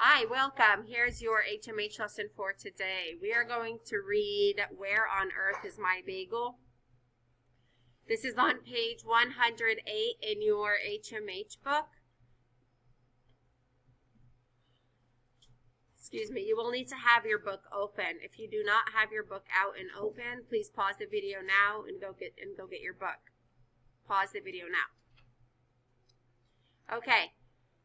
Hi, welcome. Here's your HMH lesson for today. We are going to read Where on Earth is My Bagel? This is on page 108 in your HMH book. Excuse me, you will need to have your book open. If you do not have your book out and open, please pause the video now and go get your book. Pause the video now. Okay,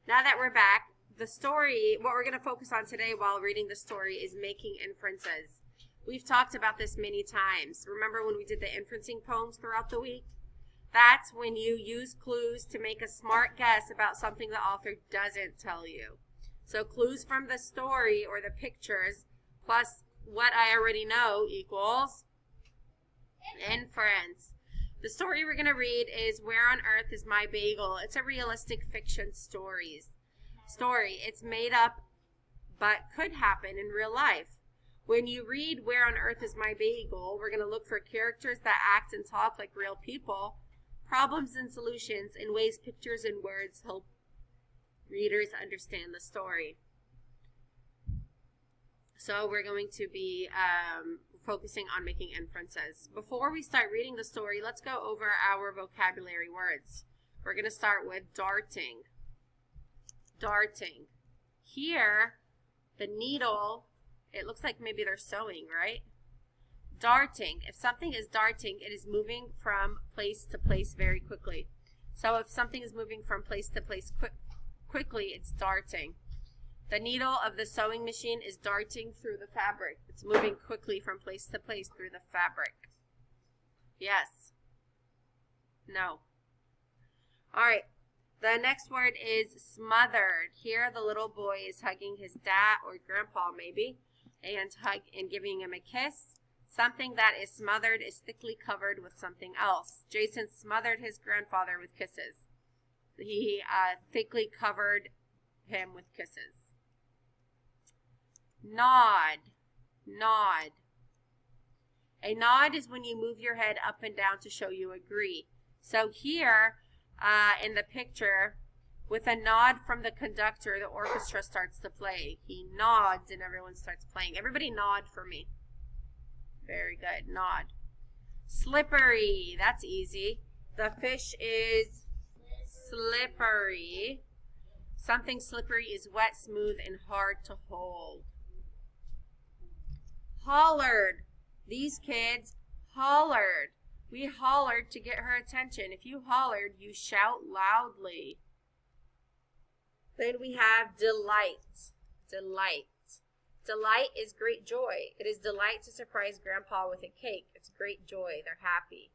now that we're back, the story, what we're going to focus on today while reading the story is making inferences. We've talked about this many times. Remember when we did the inferencing poems throughout the week? That's when you use clues to make a smart guess about something the author doesn't tell you. So clues from the story or the pictures plus what I already know equals inference. The story we're going to read is Where on Earth is My Bagel? It's a realistic fiction story. It's made up but could happen in real life. When you read Where on Earth is My Bagel, we're going to look for characters that act and talk like real people, problems and solutions, and ways pictures and words help readers understand the story. So we're going to be focusing on making inferences. Before we start reading the story, let's go over our vocabulary words. We're going to start with darting. Darting. Here, the needle, it looks like maybe they're sewing, right? Darting. If something is darting, it is moving from place to place very quickly. So if something is moving from place to place quickly, it's darting. The needle of the sewing machine is darting through the fabric. It's moving quickly from place to place through the fabric. Yes. No. All right. The next word is smothered. Here the little boy is hugging his dad or grandpa maybe and giving him a kiss. Something that is smothered is thickly covered with something else. Jason smothered his grandfather with kisses. He thickly covered him with kisses. Nod. Nod. A nod is when you move your head up and down to show you agree. So here in the picture, with a nod from the conductor, the orchestra starts to play. He nods and everyone starts playing. Everybody nod for me. Very good. Nod. Slippery. That's easy. The fish is slippery. Something slippery is wet, smooth, and hard to hold. Hollered. These kids hollered. We hollered to get her attention. If you hollered, you shout loudly. Then we have delight. Delight. Delight is great joy. It is delight to surprise Grandpa with a cake. It's great joy. They're happy.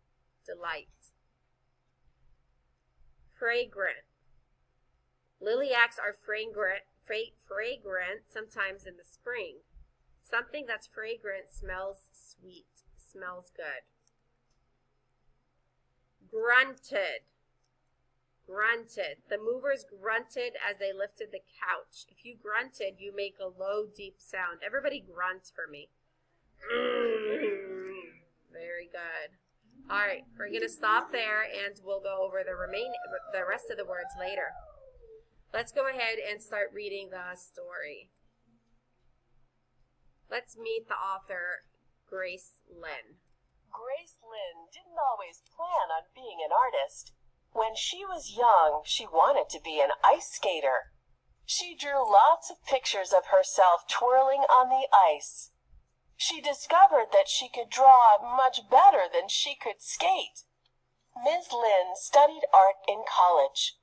Delight. Fragrant. Lilacs are fragrant sometimes in the spring. Something that's fragrant smells sweet, smells good. Grunted. Grunted. The movers grunted as they lifted the couch. If you grunted, you make a low, deep sound. Everybody grunt for me. Very good. All right, we're going to stop there and we'll go over the rest of the words later. Let's go ahead and start reading the story. Let's meet the author, Grace Lin. Grace Lin didn't always plan on being an artist. When she was young, she wanted to be an ice skater. She drew lots of pictures of herself twirling on the ice. She discovered that she could draw much better than she could skate. Ms. Lin studied art in college.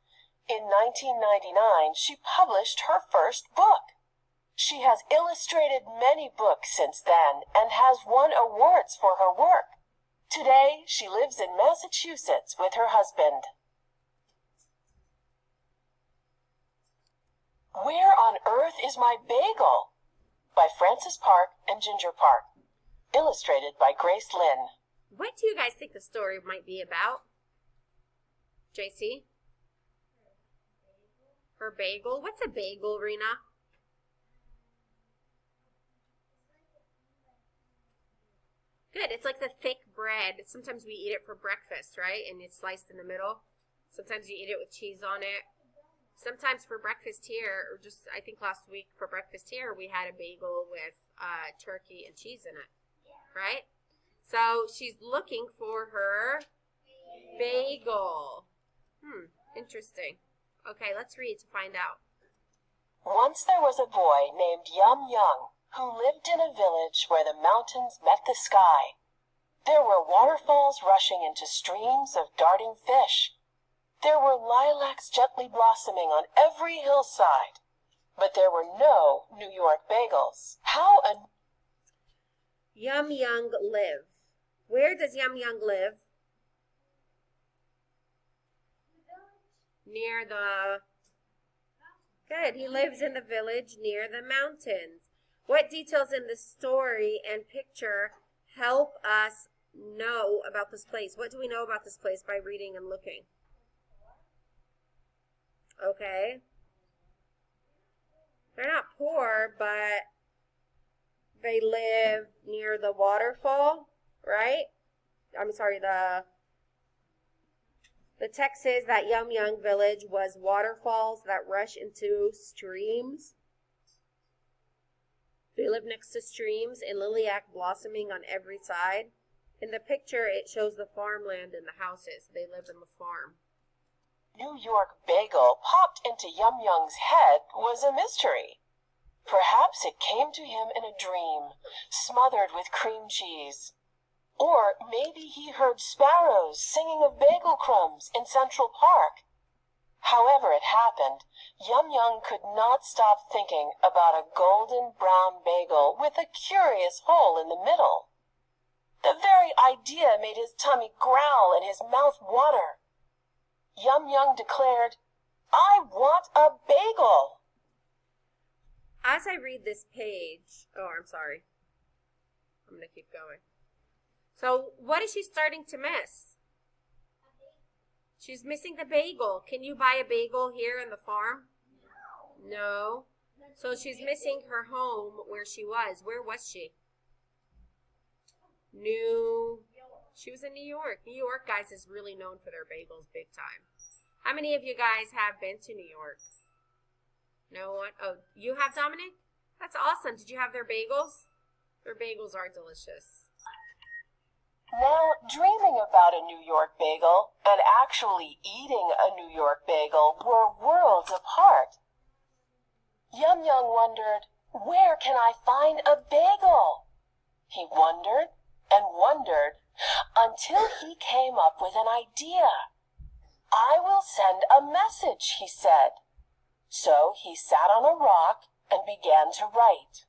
In 1999, she published her first book. She has illustrated many books since then and has won awards for her work. Today, she lives in Massachusetts with her husband. Where on Earth is My Bagel? By Frances Park and Ginger Park. Illustrated by Grace Lin. What do you guys think the story might be about? JC? Her bagel? What's a bagel, Rena? Good. It's like the thick bread. Sometimes we eat it for breakfast, right? And it's sliced in the middle. Sometimes you eat it with cheese on it. Sometimes for breakfast here, or just I think last week for breakfast here, we had a bagel with turkey and cheese in it, right? So she's looking for her bagel. Interesting. Okay, let's read to find out. Once there was a boy named Yum Young who lived in a village where the mountains met the sky. There were waterfalls rushing into streams of darting fish. There were lilacs gently blossoming on every hillside. But there were no New York bagels. How a... Yum Young live. Where does Yum Young live? Near the... Good. He lives in the village near the mountains. What details in the story and picture help us know about this place? What do we know about this place by reading and looking? Okay. They're not poor, but they live near the waterfall, right? I'm sorry, the text says that Yum Young village was waterfalls that rush into streams. They live next to streams and lilac blossoming on every side. In the picture, it shows the farmland and the houses. They live in the farm. New York bagel popped into Yum Young's head was a mystery. Perhaps it came to him in a dream, smothered with cream cheese. Or maybe he heard sparrows singing of bagel crumbs in Central Park. However it happened, Yum Young could not stop thinking about a golden brown bagel with a curious hole in the middle. The very idea made his tummy growl and his mouth water. Yum Young declared, "I want a bagel." As I read this page, I'm sorry. I'm going to keep going. So what is she starting to miss? She's missing the bagel. Can you buy a bagel here in the farm? No. So she's missing her home where she was. Where was she? She was in New York. New York, guys, is really known for their bagels big time. How many of you guys have been to New York? No one? Oh, you have, Dominic? That's awesome. Did you have their bagels? Their bagels are delicious. Now, dreaming about a New York bagel and actually eating a New York bagel were worlds apart. Yum Young wondered, where can I find a bagel? He wondered and wondered until he came up with an idea. I will send a message, he said. So he sat on a rock and began to write.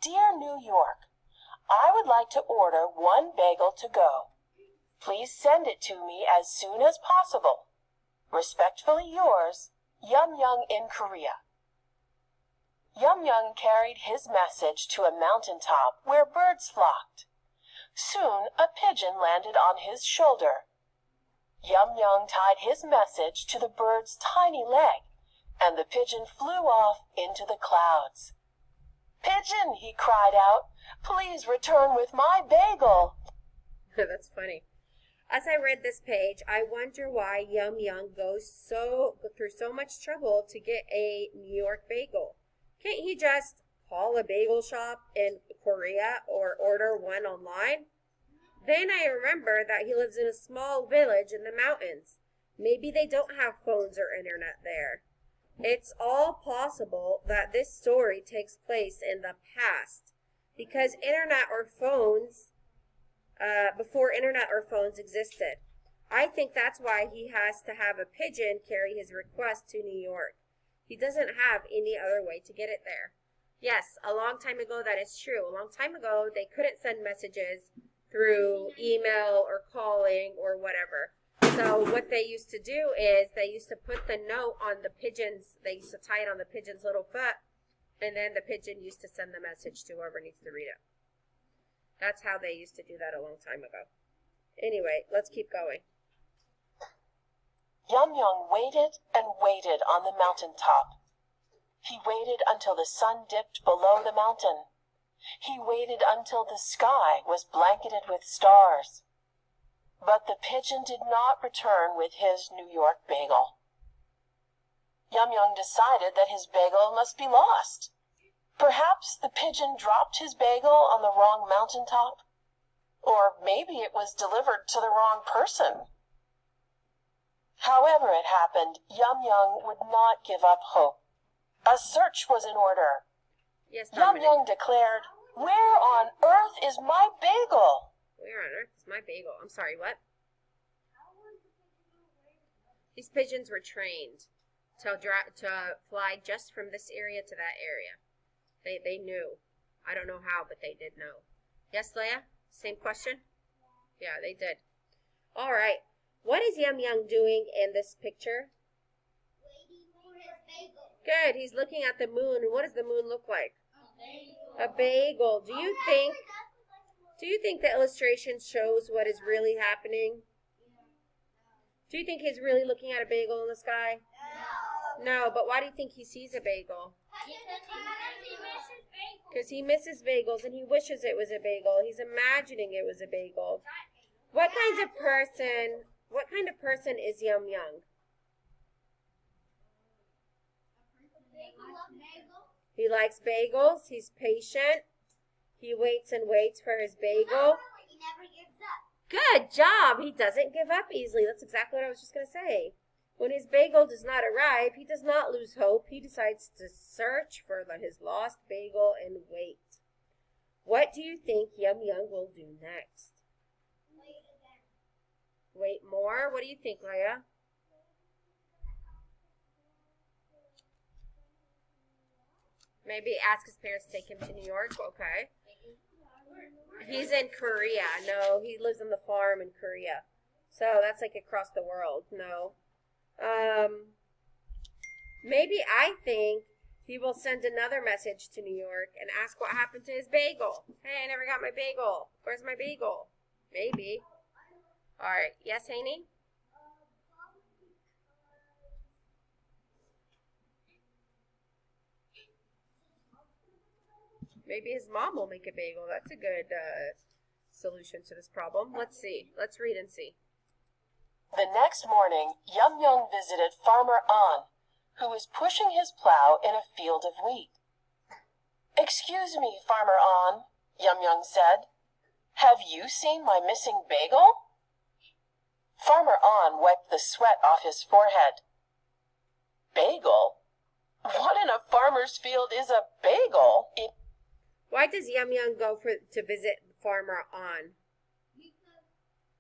Dear New York, I would like to order one bagel to go. Please send it to me as soon as possible. Respectfully yours, Yum Young in Korea. Yum Young carried his message to a mountaintop where birds flocked. Soon a pigeon landed on his shoulder. Yum Young tied his message to the bird's tiny leg, and the pigeon flew off into the clouds. Pigeon, he cried out, please return with my bagel. That's funny. As I read this page, I wonder why Yum Young goes through so much trouble to get a New York bagel. Can't he just call a bagel shop in Korea or order one online? Then I remember that he lives in a small village in the mountains. Maybe they don't have phones or internet there. It's all possible that this story takes place in the past because before internet or phones existed. I think that's why he has to have a pigeon carry his request to New York. He doesn't have any other way to get it there. Yes, a long time ago that is true. A long time ago they couldn't send messages through email or calling or whatever. So what they used to do is they used to put the note on the pigeons. They used to tie it on the pigeon's little foot, and then the pigeon used to send the message to whoever needs to read it. That's how they used to do that a long time ago. Anyway, let's keep going. Yum Young waited and waited on the mountaintop. He waited until the sun dipped below the mountain. He waited until the sky was blanketed with stars. But the pigeon did not return with his New York bagel. Yum Yum decided that his bagel must be lost. Perhaps the pigeon dropped his bagel on the wrong mountaintop. Or maybe it was delivered to the wrong person. However it happened, Yum Yum would not give up hope. A search was in order. Yes, Yum Dominic. Yum declared, "Where on earth is my bagel?" Where on earth is my bagel? I'm sorry, what? These pigeons were trained to fly just from this area to that area. They knew. I don't know how, but they did know. Yes, Leia? Same question? Yeah, they did. All right. What is Yum Yum doing in this picture? Waiting for his bagel. Good. He's looking at the moon. And what does the moon look like? A bagel. A bagel. Do you think the illustration shows what is really happening? Do you think he's really looking at a bagel in the sky? No, but why do you think he sees a bagel? Because he misses bagels and he wishes it was a bagel. He's imagining it was a bagel. What kind of person is Yum Yum? He likes bagels. He's patient. He waits and waits for his bagel. He never gives up. Good job. He doesn't give up easily. That's exactly what I was just going to say. When his bagel does not arrive, he does not lose hope. He decides to search for his lost bagel and wait. What do you think Yum Yum will do next? Wait again. Wait more? What do you think, Leia? Maybe ask his parents to take him to New York? Okay. He's in Korea. No, he lives on the farm in Korea. So that's like across the world. No. Maybe I think he will send another message to New York and ask what happened to his bagel. Hey, I never got my bagel. Where's my bagel? Maybe. All right. Yes, Haney? Maybe his mom will make a bagel. That's a good solution to this problem. Let's see. Let's read and see. The next morning, Yum Yum visited Farmer An, who was pushing his plow in a field of wheat. "Excuse me, Farmer An," Yum Yum said. "Have you seen my missing bagel?" Farmer An wiped the sweat off his forehead. "Bagel? What in a farmer's field is a bagel?" Why does Yum Yum go to visit Farmer An? Because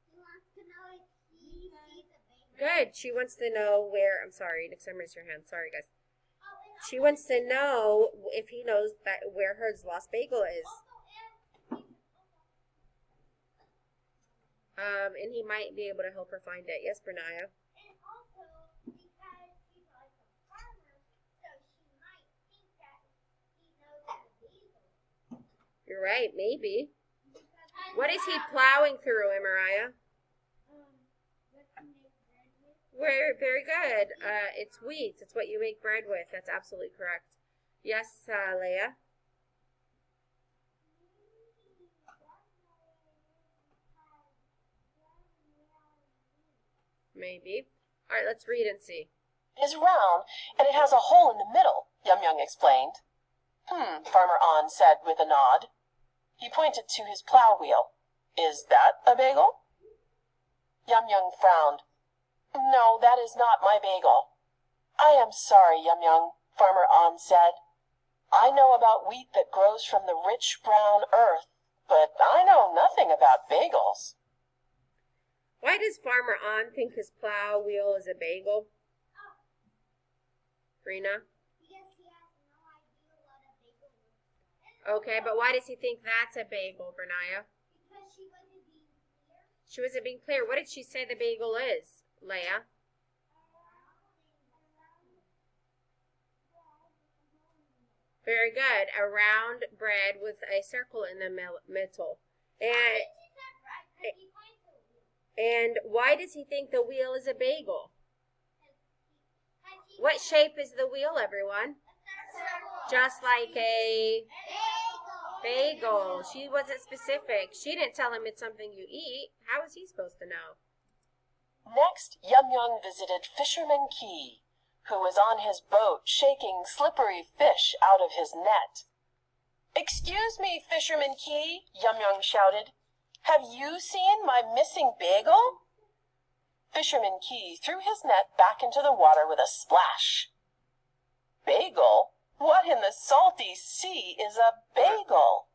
he wants to know if he sees a bagel. Good. She wants to know where. I'm sorry. Next time, raise your hand. Sorry, guys. Oh, and She wants to know if he knows that where her lost bagel is. And he might be able to help her find it. Yes, Bernaya. And also because he's like a farmer, so she might think that he knows the bagel. You're right. Maybe. Because What is he plowing through, Mariah? what to make bread with? Very good. It's wheat. It's what you make bread with. That's absolutely correct. Yes, Leia. Maybe. All right, let's read and see. "It is round, and it has a hole in the middle," Yum Yum explained. Farmer An said with a nod. He pointed to his plow wheel. "Is that a bagel?" Yum Yum frowned. "No, that is not my bagel." "I am sorry, Yum Yum," Farmer An said. "I know about wheat that grows from the rich brown earth, but I know nothing about bagels." Why does Farmer An think his plow wheel is a bagel? Rena? Because he has no idea what a bagel is. Okay, but why does he think that's a bagel, Bernaya? Because she wasn't being clear. She wasn't being clear. What did she say the bagel is, Leia? Very good. A round bread with a circle in the middle. And why does he think the wheel is a bagel? What shape is the wheel, everyone? Just like a bagel. She wasn't specific. She didn't tell him it's something you eat. How is he supposed to know? Next, Yum Yum visited Fisherman Key, who was on his boat shaking slippery fish out of his net. "Excuse me, Fisherman Key," Yum Young shouted. "Have you seen my missing bagel?" Fisherman Key threw his net back into the water with a splash. "Bagel? What in the salty sea is a bagel?"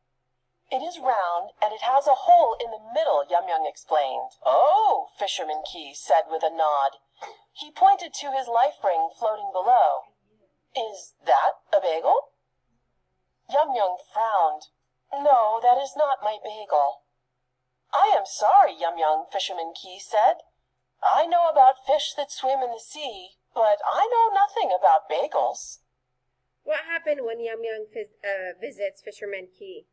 "It is round, and it has a hole in the middle," Yum Young explained. "Oh," Fisherman Key said with a nod. He pointed to his life ring floating below. "Is that a bagel?" Yum Young frowned. "No, that is not my bagel." "I am sorry, Yum Young," Fisherman Key said. "I know about fish that swim in the sea, but I know nothing about bagels." What happened when Yum Young visits Fisherman Key?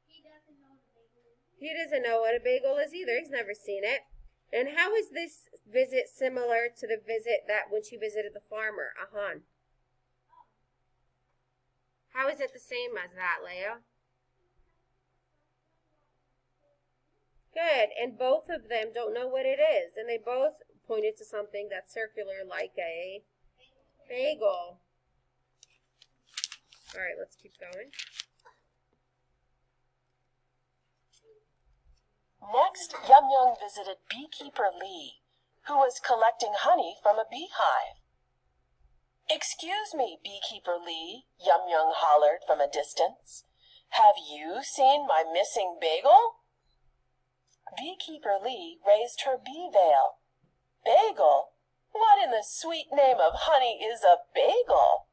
He doesn't know the bagel is. He doesn't know what a bagel is either. He's never seen it. And how is this visit similar to the visit that when she visited the farmer, Ahan? How is it the same as that, Leia? Good. And both of them don't know what it is. And they both pointed to something that's circular like a bagel. All right, let's keep going. Next, Yum Young visited Beekeeper Lee, who was collecting honey from a beehive. "Excuse me, Beekeeper Lee," Yum Young hollered from a distance. "Have you seen my missing bagel?" Beekeeper Lee raised her bee veil. "Bagel? What in the sweet name of honey is a bagel?"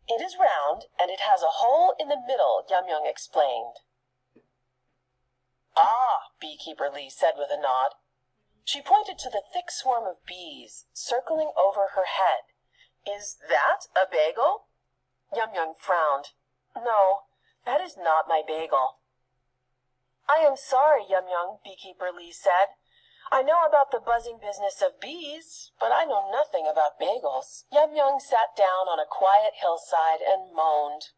"It is round, and it has a hole in the middle," Yum Young explained. "Ah," Beekeeper Lee said with a nod. She pointed to the thick swarm of bees circling over her head. "Is that a bagel?" Yum Young frowned. "No, that is not my bagel." "I am sorry, Yum Young," Beekeeper Lee said. "I know about the buzzing business of bees, but I know nothing about bagels." Yum Young sat down on a quiet hillside and moaned.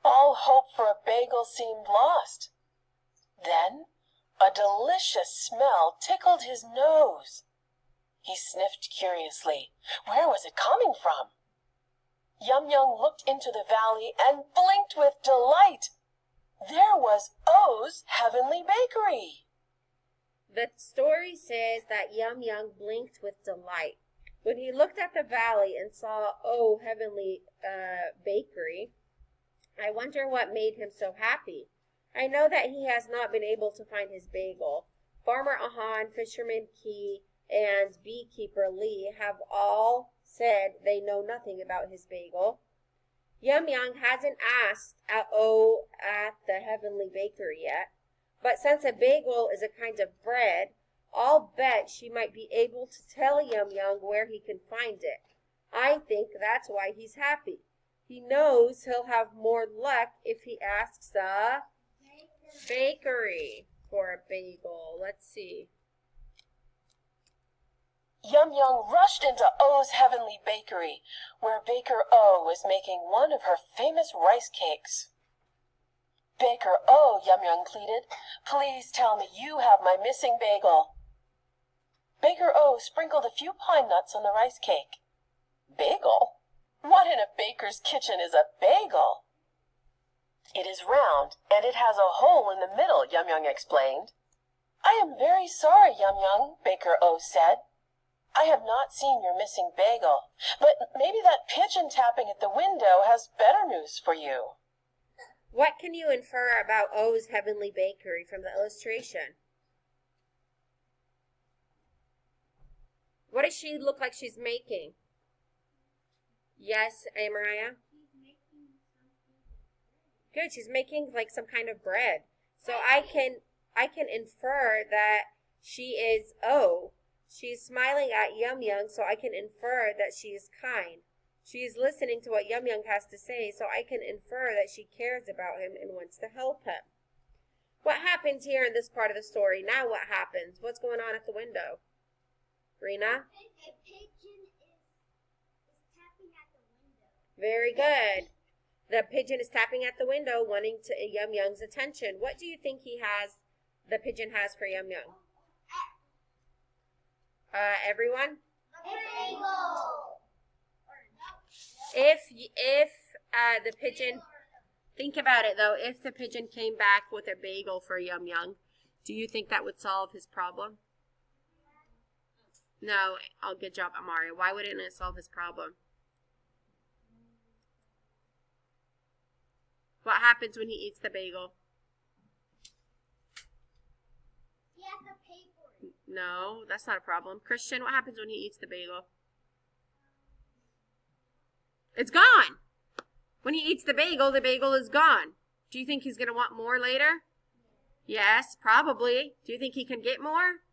All hope for a bagel seemed lost. Then a delicious smell tickled his nose. He sniffed curiously. Where was it coming from? Yum Young looked into the valley and blinked with delight. There was O's Heavenly Bakery. The story says that Yum Young blinked with delight. When he looked at the valley and saw Oh Heavenly Bakery, I wonder what made him so happy. I know that he has not been able to find his bagel. Farmer Ahan, Fisherman Key, and Beekeeper Lee have all said they know nothing about his bagel. Yum Young hasn't asked at the Heavenly Bakery yet, but since a bagel is a kind of bread, I'll bet she might be able to tell Yum Young where he can find it. I think that's why he's happy. He knows he'll have more luck if he asks a bakery for a bagel. Let's see. Yum Young rushed into O's Heavenly Bakery, where Baker O was making one of her famous rice cakes. "Baker O," Yum Young pleaded, "please tell me you have my missing bagel." Baker O sprinkled a few pine nuts on the rice cake. "Bagel? What in a baker's kitchen is a bagel?" "It is round, and it has a hole in the middle," Yum Young explained. "I am very sorry, Yum Young," Baker O said. "I have not seen your missing bagel, but maybe that pigeon tapping at the window has better news for you." What can you infer about O's Heavenly Bakery from the illustration? What does she look like she's making? Yes, Mariah? He's making something. Good, she's making like some kind of bread. So I can infer that she is O. She's smiling at Yum Young, so I can infer that she is kind. She is listening to what Yum Young has to say, so I can infer that she cares about him and wants to help him. What happens here in this part of the story? Now what happens? What's going on at the window? Rena? A pigeon is tapping at the window. Very good. The pigeon is tapping at the window, wanting to Yum Young's attention. What do you think the pigeon has for Yum Young? Everyone? A bagel. If the pigeon, think about it though, if the pigeon came back with a bagel for Yum Young, do you think that would solve his problem? No. Oh, good job, Amaria. Why wouldn't it solve his problem? What happens when he eats the bagel? He has to pay for it. No, that's not a problem. Christian, what happens when he eats the bagel? It's gone. When he eats the bagel is gone. Do you think he's going to want more later? Yes, probably. Do you think he can get more?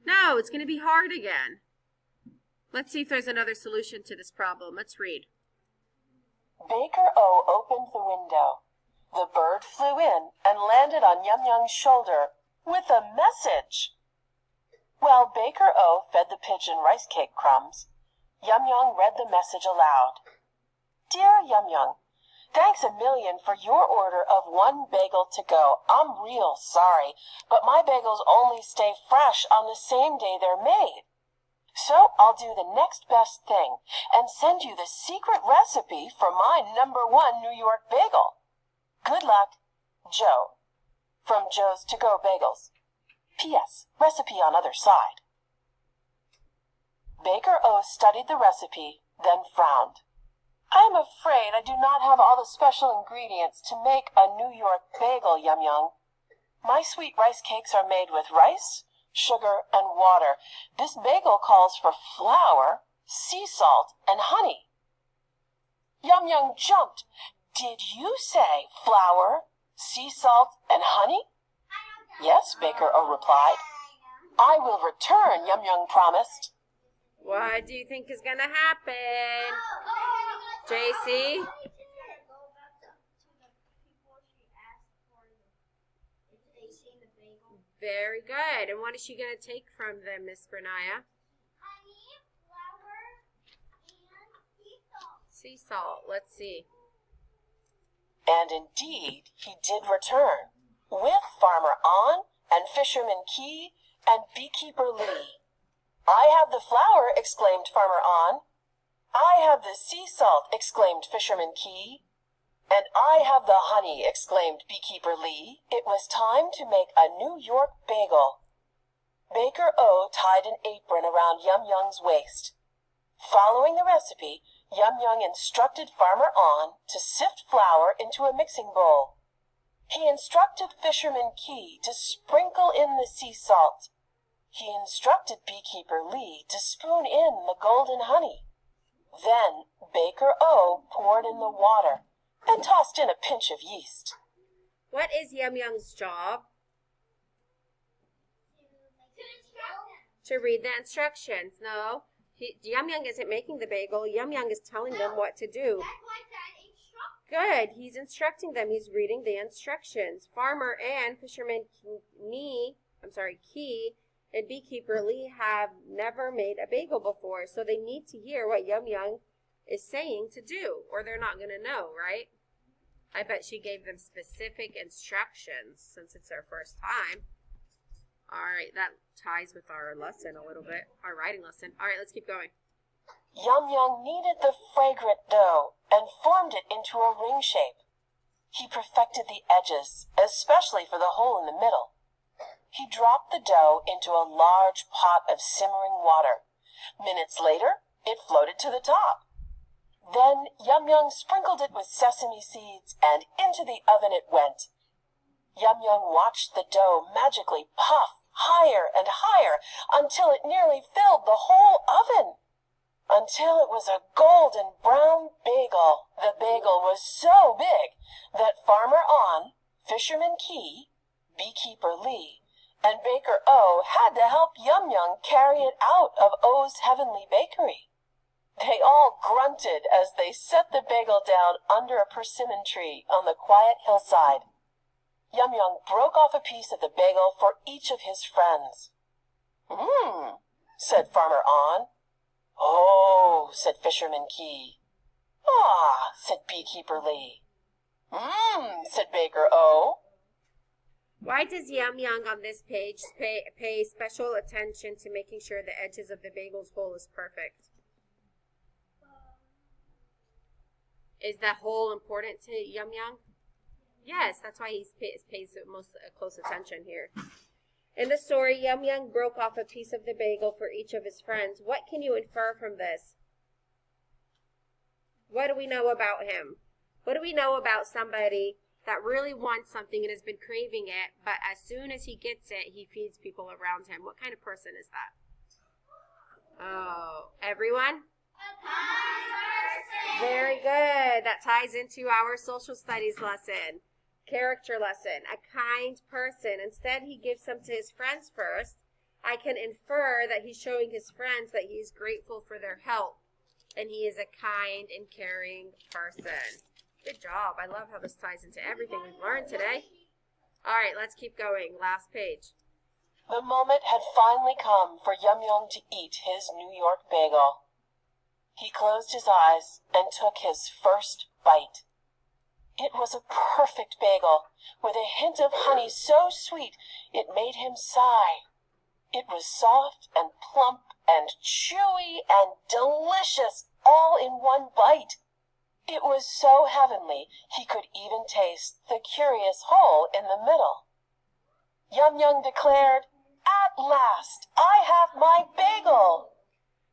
No, it's going to be hard again. Let's see if there's another solution to this problem. Let's read. Baker O opened the window. The bird flew in and landed on Yum Young's shoulder with a message. While Baker O fed the pigeon rice cake crumbs, Yum Young read the message aloud. Dear Yum Young, thanks a million for your order of 1 bagel to go. I'm real sorry, but my bagels only stay fresh on the same day they're made. So I'll do the next best thing and send you the secret recipe for my #1 New York bagel. Good luck, Joe. From Joe's To Go Bagels. P.S. Recipe on other side. Baker O studied the recipe, then frowned. I am afraid I do not have all the special ingredients to make a New York bagel, Yum Young. My sweet rice cakes are made with rice, sugar, and water. This bagel calls for flour, sea salt, and honey. Yum Young jumped. Did you say flour, sea salt, and honey? Yes, Baker O replied. I will return, Yum Young promised. What do you think is going to happen? JC? Very good. And what is she going to take from them, Miss Brenaya? Honey, flour, and sea salt. Sea salt. Let's see. And indeed, he did return, with Farmer On and Fisherman Key and Beekeeper Lee. I have the flour, exclaimed Farmer On. I have the sea salt, exclaimed Fisherman Key. And I have the honey, exclaimed Beekeeper Lee. It was time to make a New York bagel. Baker O tied an apron around Yum Young's waist. Following the recipe, Yum Young instructed Farmer On to sift flour into a mixing bowl. He instructed Fisherman Key to sprinkle in the sea salt. He instructed Beekeeper Lee to spoon in the golden honey. Then Baker O poured in the water and tossed in a pinch of yeast. What is Yum Young's job? To read the instructions. No, Yum Young isn't making the bagel. Yum Young is telling them what to do. That's why I said instruct. Good. He's instructing them. He's reading the instructions. Farmer and Fisherman Key and Beekeeper Lee have never made a bagel before, so they need to hear what Yum Young is saying to do, or they're not going to know, right? I bet she gave them specific instructions since it's their first time. All right, that ties with our lesson a little bit, our writing lesson. All right, let's keep going. Yum Young kneaded the fragrant dough and formed it into a ring shape. He perfected the edges, especially for the hole in the middle. He dropped the dough into a large pot of simmering water. Minutes later, it floated to the top. Then Yum Young sprinkled it with sesame seeds, and into the oven it went. Yum Young watched the dough magically puff higher and higher until it nearly filled the whole oven. Until it was a golden brown bagel. The bagel was so big that Farmer On, Fisherman Key, Beekeeper Lee, and Baker O had to help Yum Young carry it out of O's Heavenly Bakery. They all grunted as they set the bagel down under a persimmon tree on the quiet hillside. Yum Young broke off a piece of the bagel for each of his friends. Said Farmer On. Oh, said Fisherman Key. Ah, said Beekeeper Lee. Said Baker O. Why does Yum Young on this page pay special attention to making sure the edges of the bagel's hole is perfect? Is that whole important to Yum Young? Yes, that's why he pays the most close attention here. In the story, Yum Young broke off a piece of the bagel for each of his friends. What can you infer from this? What do we know about him? What do we know about somebody that really wants something and has been craving it, but as soon as he gets it, he feeds people around him? What kind of person is that? Oh, everyone? A kind person. Very good. That ties into our social studies lesson. Character lesson. A kind person. Instead, he gives some to his friends first. I can infer that he's showing his friends that he's grateful for their help. And he is a kind and caring person. Good job. I love how this ties into everything we've learned today. All right, let's keep going. Last page. The moment had finally come for Yum Young to eat his New York bagel. He closed his eyes and took his first bite. It was a perfect bagel, with a hint of honey so sweet it made him sigh. It was soft and plump and chewy and delicious all in one bite. It was so heavenly he could even taste the curious hole in the middle. Yum Young declared, "At last, I have my bagel."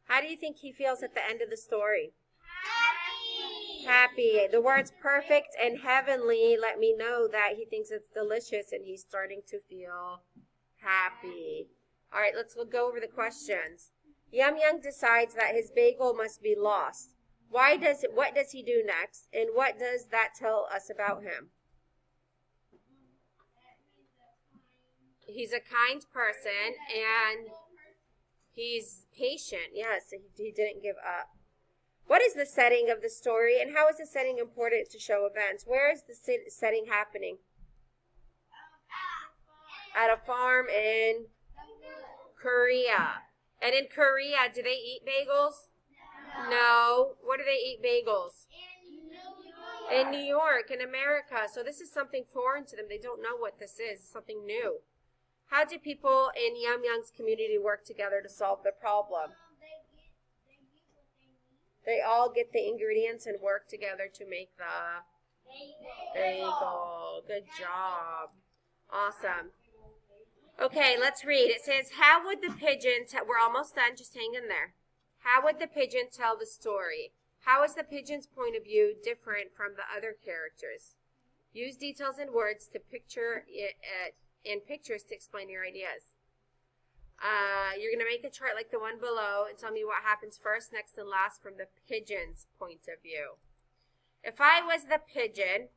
How do you think he feels at the end of the story? Happy. Happy. The words perfect and heavenly let me know that he thinks it's delicious and he's starting to feel happy. All right, let's go over the questions. Yum Young decides that his bagel must be lost. What does he do next? And what does that tell us about him? He's a kind person and he's patient. Yes, he didn't give up. What is the setting of the story and how is the setting important to show events? Where is the setting happening? At a farm in Korea. And in Korea, do they eat bagels? No. Where do they eat bagels? In New York, in America. So this is something foreign to them. They don't know what this is. It's something new. How do people in Yum Young's community work together to solve the problem? They all get the ingredients and work together to make the bagel. Good job. Awesome. Okay, let's read. It says, how would the pigeon we're almost done, just hang in there. How would the pigeon tell the story? How is the pigeon's point of view different from the other characters? Use details and words to picture it in pictures to explain your ideas. You're going to make a chart like the one below and tell me what happens first, next, and last from the pigeon's point of view. If I was the pigeon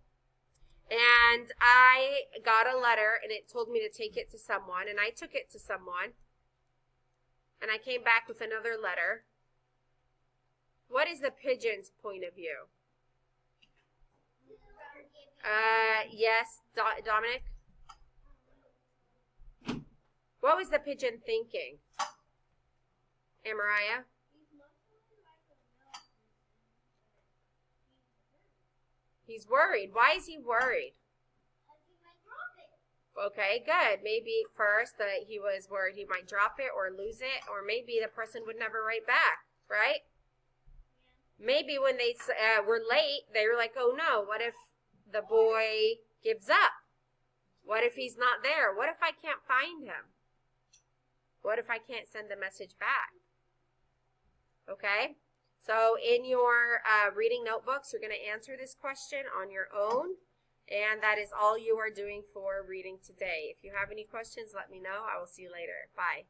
and I got a letter and it told me to take it to someone and I took it to someone and I came back with another letter, what is the pigeon's point of view? Yes, Dominic? What was the pigeon thinking? Amariah? He's worried. Why is he worried? Okay, good. Maybe first that he was worried he might drop it or lose it, or maybe the person would never write back, right? Maybe when they were late, they were like, oh no, what if the boy gives up? What if he's not there? What if I can't find him? What if I can't send the message back? Okay, so in your reading notebooks, you're going to answer this question on your own, and that is all you are doing for reading today. If you have any questions, let me know. I will see you later. Bye.